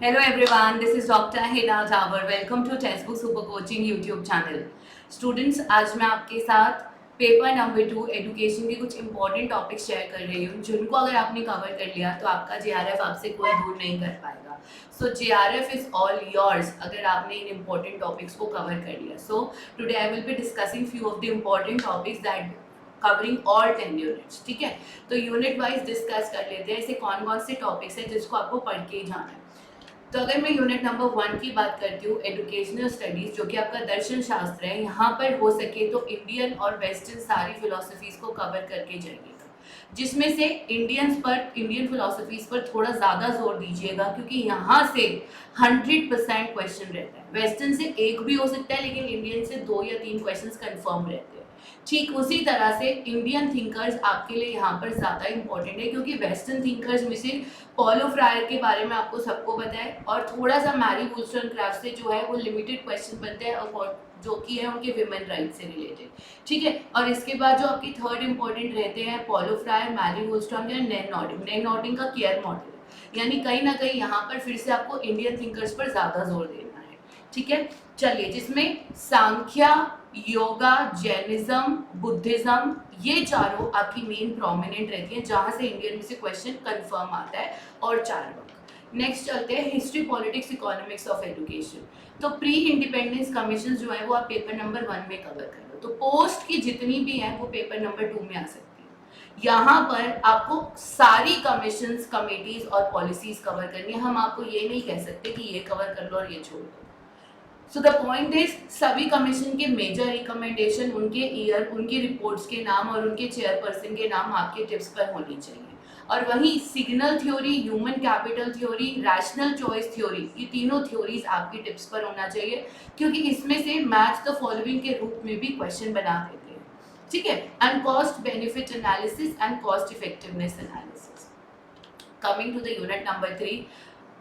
Hello everyone, this is Dr. Hina Jawar. Welcome to Textbook Super Coaching YouTube channel. Students, आज मैं आपके साथ paper number 2 education के कुछ इंपॉर्टेंट टॉपिक शेयर कर रही हूँ जिनको अगर आपने कवर कर लिया तो आपका JRF आपसे कोई दूर नहीं कर पाएगा. So JRF is all yours अगर आपने इन इंपॉर्टेंट टॉपिक्स को कवर कर लिया. So today I will be discussing few of the important topics that covering all 10 units. ठीक है, तो यूनिट वाइज डिस्कस कर लेते हैं ऐसे कौन कौन से टॉपिक्स हैं जिसको आपको पढ़ के ही जाना है. तो अगर मैं यूनिट नंबर 1 की बात करती हूँ, एजुकेशनल स्टडीज, जो कि आपका दर्शन शास्त्र है, यहाँ पर हो सके तो इंडियन और वेस्टर्न सारी फिलोसफीज को कवर करके जाइएगा, जिसमें से इंडियन फिलोसफीज पर थोड़ा ज़्यादा जोर दीजिएगा क्योंकि यहाँ से 100% क्वेश्चन रहता है. वेस्टर्न से एक भी हो सकता है लेकिन इंडियन से 2 या 3 क्वेश्चन कन्फर्म रहते हैं. ठीक उसी तरह से इंडियन थिंकर्स आपके लिए यहाँ पर ज़्यादा इंपॉर्टेंट है क्योंकि वेस्टर्न थिंकर्स में से पॉलो फ्रायर के बारे में आपको सबको पता है और थोड़ा सा मैरी वुllstonecraft से जो है वो लिमिटेड क्वेश्चन बनते हैं और जो कि है उनके विमेन राइट से रिलेटेड. ठीक है, और इसके बाद जो आपकी थर्ड इंपॉर्टेंट रहते हैं पॉलो फ्रायर, मैरी वुllstone या नैन नॉर्डिंग का केयर मॉडल. यानी कहीं ना कहीं यहाँ पर फिर से आपको इंडियन थिंकर्स पर ज़्यादा जोर देना है. ठीक है, चलिए, जिसमें सांख्या, योगा, जैनिज्म, बुद्धिज्म, ये चारों आपकी मेन प्रोमिनेंट रहती हैं जहां से इंडियन में से क्वेश्चन कंफर्म आता है और 4 वर्क. नेक्स्ट चलते हैं history, politics, economics of education. तो प्री इंडिपेंडेंस कमीशन जो है वो आप पेपर नंबर 1 में कवर कर लो. तो पोस्ट की जितनी भी हैं वो पेपर नंबर 2 में आ सकती है. यहाँ पर आपको सारी कमीशंस, कमेटीज और पॉलिसीज कवर करनी है. हम आपको ये नहीं कह सकते कि ये कवर कर लो और ये छोड़ दो. सो द पॉइंट इज, सभी कमीशन के मेजर रिकमेंडेशन, उनके ईयर, उनकी रिपोर्ट्स के नाम और उनके चेयरपर्सन के नाम आपके टिप्स पर होनी चाहिए. और वहीं signal theory, human capital theory, rational choice theory, ये तीनों थ्योरीज आपकी टिप्स पर होना चाहिए क्योंकि इसमें से मैच द फॉलोइंग के रूप में भी क्वेश्चन बना देते हैं. ठीक है, and cost benefit analysis and cost effectiveness analysis. Coming to the unit number 3,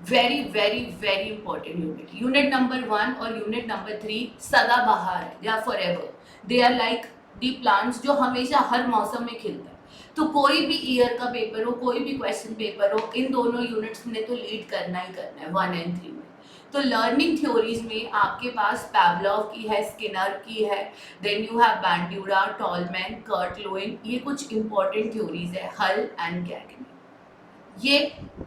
very very very important unit number 1 और यूनिट नंबर 3 सदाबहार है या फॉर एवर. They are like the plants जो हमेशा हर मौसम में खिलता है. तो कोई भी ईयर का पेपर हो, कोई भी क्वेश्चन पेपर हो, इन दोनों यूनिट्स ने तो लीड करना ही करना है 1 और 3 में. तो लर्निंग थ्योरीज में आपके पास पैवलोव की है, स्किनर की है, then you have Bandura, Tolman, Kurt Lewin. ये कुछ इंपॉर्टेंट थ्योरीज है, हल एंड गैगन. ये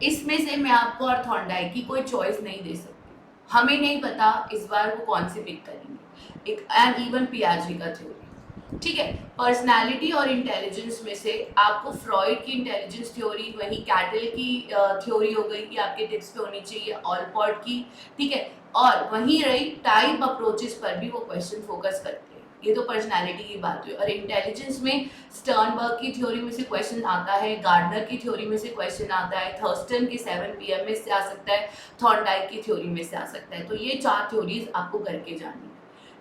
इसमें से मैं आपको और थॉर्नडाइक की कोई चॉइस नहीं दे सकती. हमें नहीं पता इस बार वो कौन सी पिक करेंगे. एक एंड इवन पियाजे का थ्योरी. ठीक है, पर्सनालिटी और इंटेलिजेंस में से आपको फ्रॉइड की इंटेलिजेंस थ्योरी, वही कैटल की थ्योरी हो गई कि आपके टिप्स पे होनी चाहिए, ऑलपॉट की. ठीक है, और वहीं रही टाइप अप्रोचेस पर भी वो क्वेश्चन फोकस करते हैं. ये तो पर्सनालिटी की बात हुई. और इंटेलिजेंस में स्टर्नबर्ग की थ्योरी में से क्वेश्चन आता है, गार्डनर की थ्योरी में से क्वेश्चन आता है, थर्स्टन की 7 PM में से आ सकता है, थॉर्नडाइक की थ्योरी में से आ सकता है. तो ये 4 थ्योरीज आपको करके जानी है.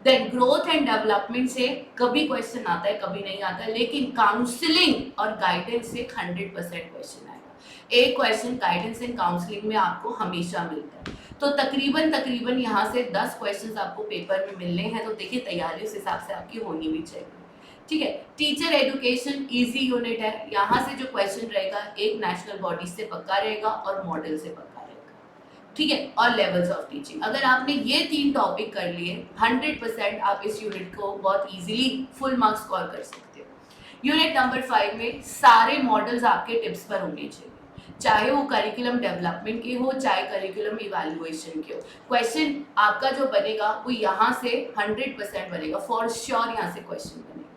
देन ग्रोथ एंड डेवलपमेंट से कभी क्वेश्चन आता है, कभी नहीं आता है, लेकिन काउंसलिंग और गाइडेंस से 100% क्वेश्चन आएगा. एक क्वेश्चन गाइडेंस एंड काउंसलिंग में आपको हमेशा मिलता है. तो तकरीबन यहाँ से 10 क्वेश्चंस आपको पेपर में मिलने हैं. तो देखिए, तैयारी उस हिसाब से आपकी होनी भी चाहिए. ठीक है, टीचर एजुकेशन इजी यूनिट है. यहाँ से जो क्वेश्चन रहेगा एक नेशनल बॉडी से पक्का रहेगा और मॉडल से पक्का रहेगा. ठीक है, और लेवल्स ऑफ टीचिंग. अगर आपने ये 3 टॉपिक कर लिए, 100% आप इस यूनिट को बहुत इजीली फुल मार्क्स स्कोर कर सकते हो. यूनिट नंबर 5 में सारे मॉडल्स आपके टिप्स पर होने चाहिए, चाहे वो करिकुलम डेवलपमेंट के हो, चाहे करिकुलम इवैल्यूएशन के हो. क्वेश्चन आपका जो बनेगा वो यहाँ से 100% बनेगा, फॉर श्योर यहाँ से क्वेश्चन बनेगा.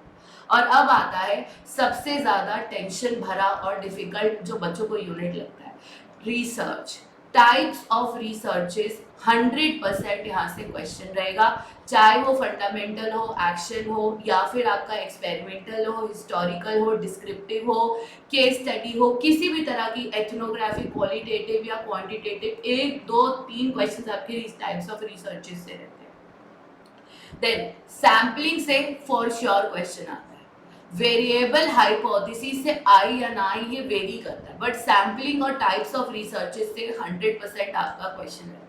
और अब आता है सबसे ज़्यादा टेंशन भरा और डिफिकल्ट जो बच्चों को यूनिट लगता है, रिसर्च. टाइप्स ऑफ रिसर्चेस 100% यहाँ से क्वेश्चन रहेगा, चाहे वो फंडामेंटल हो, एक्शन हो, या फिर आपका एक्सपेरिमेंटल हो, हिस्टोरिकल हो, डिस्क्रिप्टिव हो, केस स्टडी हो, किसी भी तरह की एथनोग्राफी, क्वालिटेटिव या क्वांटिटेटिव. 1 2 3 क्वेश्चन आपके टाइप्स ऑफ रिसर्चेस से रहते हैं. देन सैम्पलिंग से फॉर श्योर क्वेश्चन आता है. वेरिएबल हाइपोथेसिस से आई या ना आई ये वेरी करता है, बट सैम्पलिंग और टाइप्स ऑफ रिसर्चेस से 100% आपका क्वेश्चन रहता है.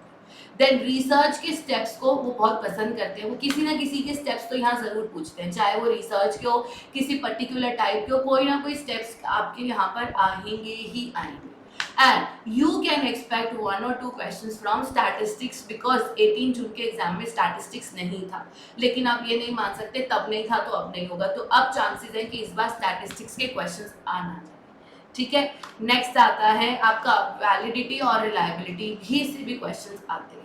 देन रिसर्च के स्टेप्स को वो बहुत पसंद करते हैं, वो किसी ना किसी के स्टेप्स तो यहाँ ज़रूर पूछते हैं, चाहे वो रिसर्च के हो, किसी पर्टिकुलर टाइप के हो, कोई ना कोई स्टेप्स आपके यहाँ पर आएंगे ही आएंगे. And you can expect 1 or 2 questions from statistics because 18 जून के एग्जाम में स्टैटिस्टिक्स नहीं था, लेकिन आप ये नहीं मान सकते तब नहीं था तो अब नहीं होगा, तो अब चांसेस है कि इस बार स्टैटिस्टिक्स के क्वेश्चंस आना चाहिए, ठीक है। नेक्स्ट आता है आपका वैलिडिटी और रिलायबिलिटी भी से भी क्वेश्चंस आते हैं।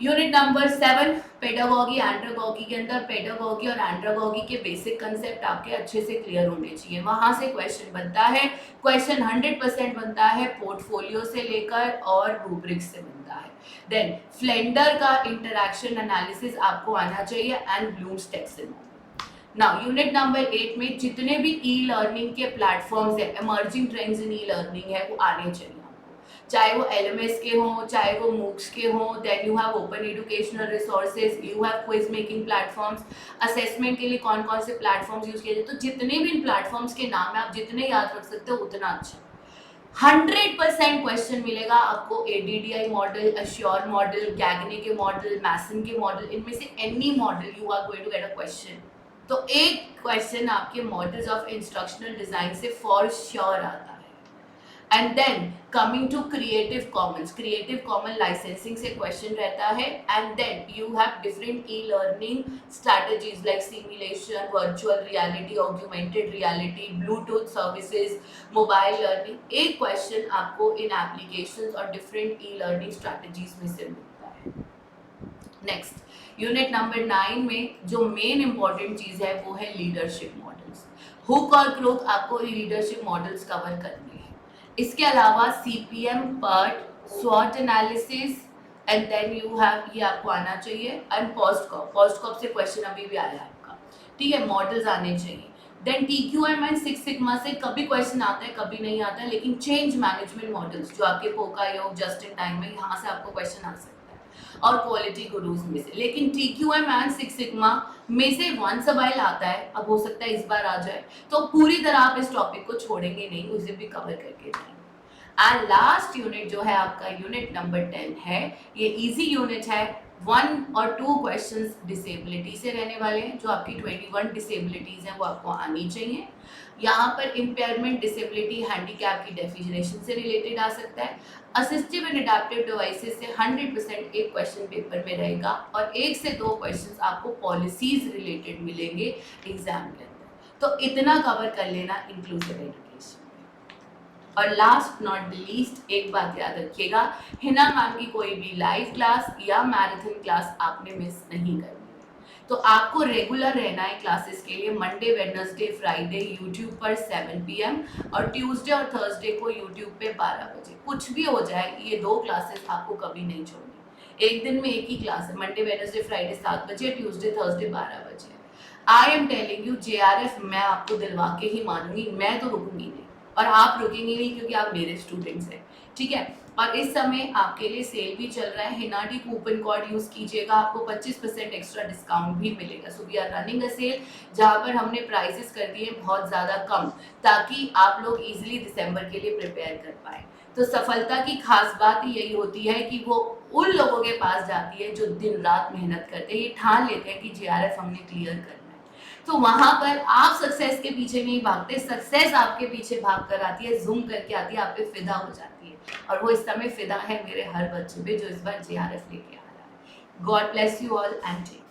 यूनिट नंबर 7 पेडागॉगी एंड्रागॉगी के अंदर पेडागॉगी और एंड्रागॉगी के बेसिक कंसेप्ट आपके अच्छे से क्लियर होने चाहिए, वहां से क्वेश्चन बनता है। क्वेश्चन 100% बनता है पोर्टफोलियो से लेकर और रूब्रिक से बनता है। देन फ्लेंडर का इंटरैक्शन एनालिसिस आपको आना चाहिए and Bloom's taxonomy. Now unit number 8 में जितने भी ई लर्निंग के प्लेटफॉर्म्स है, emerging trends in e learning है, वो आने चाहिए, चाहे वो LMS के हों, चाहे वो MOOCs के हों। Then you have open educational resources, you have quiz making platforms, assessment के लिए कौन कौन से प्लेटफॉर्म्स यूज किए जाते, तो जितने भी इन प्लेटफॉर्म्स के नाम है आप जितने याद रख सकते हो उतना अच्छा। 100% क्वेश्चन मिलेगा आपको ADDI model, assure model, Gagne के मॉडल, मैसन के मॉडल, इनमें से any model you are going to get a question. तो एक क्वेश्चन आपके मॉडल्स ऑफ इंस्ट्रक्शनल डिजाइन से फॉर श्योर आता है। And then coming to creative common licensing से क्वेश्चन रहता है। And then you have different e learning strategies like simulation, virtual reality, augmented reality, bluetooth services, mobile learning. एक question आपको इन applications और different e learning strategies में से मिलता है। नेक्स्ट यूनिट नंबर 9 में जो मेन इंपॉर्टेंट चीज है वो है लीडरशिप मॉडल्स। हुक और क्रोक आपको लीडरशिप मॉडल्स कवर करने हैं। इसके अलावा CPM, PERT, SWOT analysis and then you have, ये आपको आना चाहिए, एंड पोस्टकॉप से क्वेश्चन अभी भी आया आपका, ठीक है। मॉडल्स आने चाहिए। Then TQM and six sigma से कभी क्वेश्चन आता है कभी नहीं आता है, लेकिन चेंज मैनेजमेंट मॉडल्स जो आपके पोका योग, जस्ट इन टाइम में, यहाँ से आपको क्वेश्चन आ सकता है, और क्वालिटी गुरुज में से। लेकिन TQM एंड सिक्स सिग्मा में से वंस अ वाइल आता है, अब हो सकता है इस बार आ जाए, तो पूरी तरह आप इस टॉपिक को छोड़ेंगे नहीं, उसे भी कवर करके जाएंगे। एंड लास्ट यूनिट जो है आपका यूनिट नंबर 10 है, ये इजी यूनिट है। 1 और 2 क्वेश्चंस डिसेबिलिटी से रहने वाले हैं, जो आपकी 21 डिसेबिलिटीज हैं वो आपको आनी चाहिए। यहाँ पर इम्पेयरमेंट, डिसेबिलिटी, हैंडीकैप की डेफिनेशन से रिलेटेड आ सकता है। असिस्टिव एंड एडेप्टिव डिवाइसेस से 100% एक क्वेश्चन पेपर में रहेगा, और 1 से 2 क्वेश्चंस आपको पॉलिसीज रिलेटेड मिलेंगे एग्जाम के अंदर। तो इतना कवर कर लेना इंक्लूसिव एजुकेशन। और लास्ट नॉट द लीस्ट एक बात याद रखिएगा, हिना मैम की कोई भी लाइव क्लास या मैराथन क्लास आपने मिस नहीं करनी। तो आपको रेगुलर रहना है क्लासेस के लिए। मंडे, वेडनेसडे, फ्राइडे यूट्यूब पर 7 PM, और ट्यूसडे और थर्सडे को यूट्यूब पे 12 बजे। कुछ भी हो जाए, ये 2 क्लासेस आपको कभी नहीं छोड़नी। एक दिन में एक ही क्लास है, मंडे, वेडनेसडे, फ्राइडे 7 बजे, ट्यूसडे, थर्सडे 12 बजे। I am telling you, JRF मैं आपको दिलवा के ही मानूंगी, मैं तो रुकूंगी नहीं, और आप रुकेंगे नहीं क्योंकि आप मेरे स्टूडेंट्स हैं, ठीक है। और इस समय आपके लिए सेल भी चल रहा है, हिनाडी कूपन कोड यूज कीजिएगा, आपको 25% एक्स्ट्रा डिस्काउंट भी मिलेगा। So we are running a sale जहाँ पर हमने प्राइसेस कर दिए बहुत ज़्यादा कम, ताकि आप लोग इजीली दिसंबर के लिए प्रिपेयर कर पाए। तो सफलता की खास बात ही यही होती है कि वो उन लोगों के पास जाती है जो दिन रात मेहनत करते हैं, ये ठान लेते हैं कि JRF हमने क्लियर करना है। तो वहां पर आप सक्सेस के पीछे नहीं भागते, सक्सेस आपके पीछे भाग कर आती है, जूम करके आती है, आप पे फिदा हो जाती है। और वो इस समय फिदा है मेरे हर बच्चे पे जो इस बार JRF लेके आ रहा है। God bless you all and take